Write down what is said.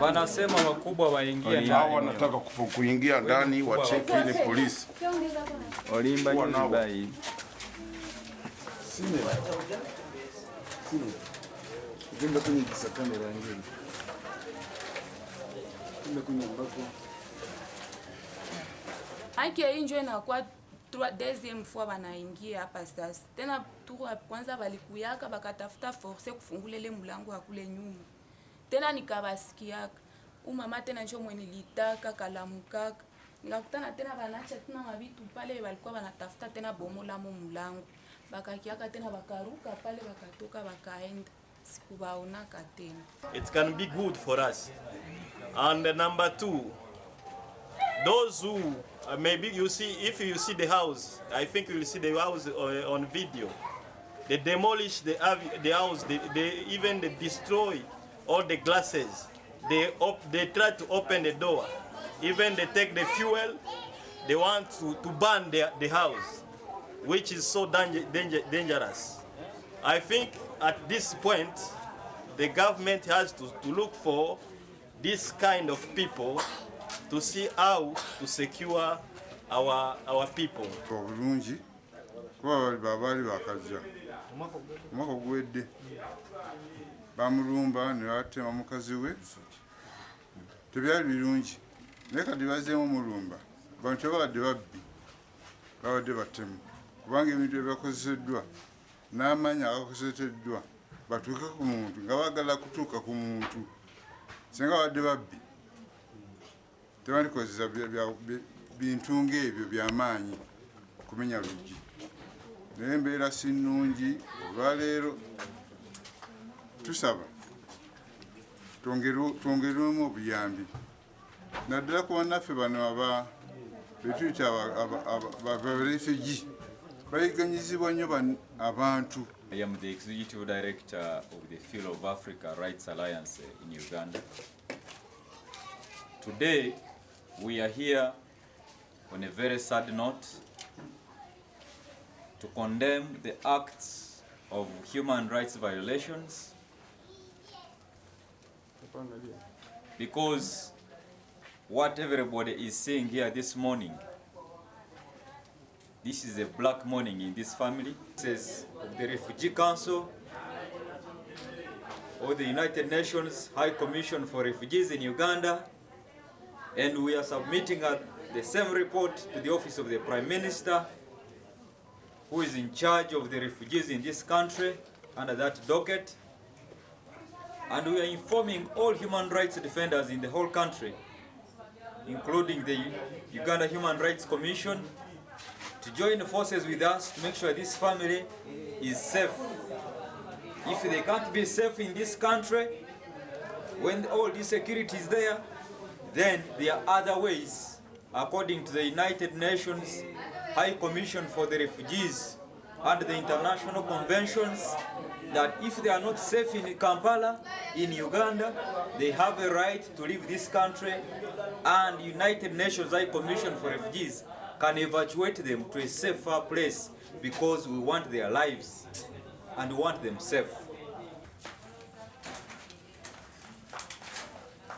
Wanasema wakubwa waingie ndani. Hao wanataka kuingia ndani wacheki ile polisi. Olimba nyubai. Sine. Ndio kwenye kamera nyingine. Ndio kwenye ambako. Haki injo inakuwa deuxième fois wanaingia hapa sasa. Tena tuko kwanza walikuyaka bakatafuta force kufungula ile mlango wa kule nyuma. Tena nikabasikiaka. Mama tena njoo mwenye litaka kalamukaka. Nikakutana tena banaacha tena mabitu pale walikuwa wanatafuta tena bomola mu mlango. Bakakiaka tena bakaruka pale bakatoka bakaenda. Sikubaonaka tena. It can be good for us. And number 2, those who maybe you see, if you see the house, I think you will see the house on video. They demolish the house. They even destroy all the glasses. They try to open the door. Even they take the fuel. They want to burn the house, which is so dangerous. I think at this point, the government has to look for this kind of people to see how to secure our people. Bulungi kuba babali bakajja mwaka gwedde bamulumba ne batema mukazi we tebyali birungi naye kati bazeemu mulumba bantu babadde babbi babadde batemu kubanga ebintu ebyakozeseddwa n'amaanyi agakozeseddwa batuuke ku muntu nga baagala kutuuka ku muntu singa babadde babbi tebandikoza bintu ng'ebyo by'amaanyi kumenya luggi naye embeera si nnungi olwaleero tusaba twongerwemu obuyambi naddala ku bannaffe bano betuyita abarefugee bayiganyizibwa nnyo abantu. I am the Executive Director of the Field of Africa Rights Alliance in Uganda. Today, we are here on a very sad note to condemn the acts of human rights violations, because what everybody is seeing here this morning, this is a black morning in this family. It says of the Refugee Council or the United Nations High Commission for Refugees in Uganda, and we are submitting the same report to the Office of the Prime Minister, who is in charge of the refugees in this country under that docket. And we are informing all human rights defenders in the whole country, including the Uganda Human Rights Commission, to join forces with us to make sure this family is safe. If they can't be safe in this country, when all this security is there, then there are other ways, according to the United Nations High Commission for the Refugees and the international conventions, that if they are not safe in Kampala, in Uganda, they have a right to leave this country, and United Nations High Commission for Refugees can evacuate them to a safer place, because we want their lives and we want them safe.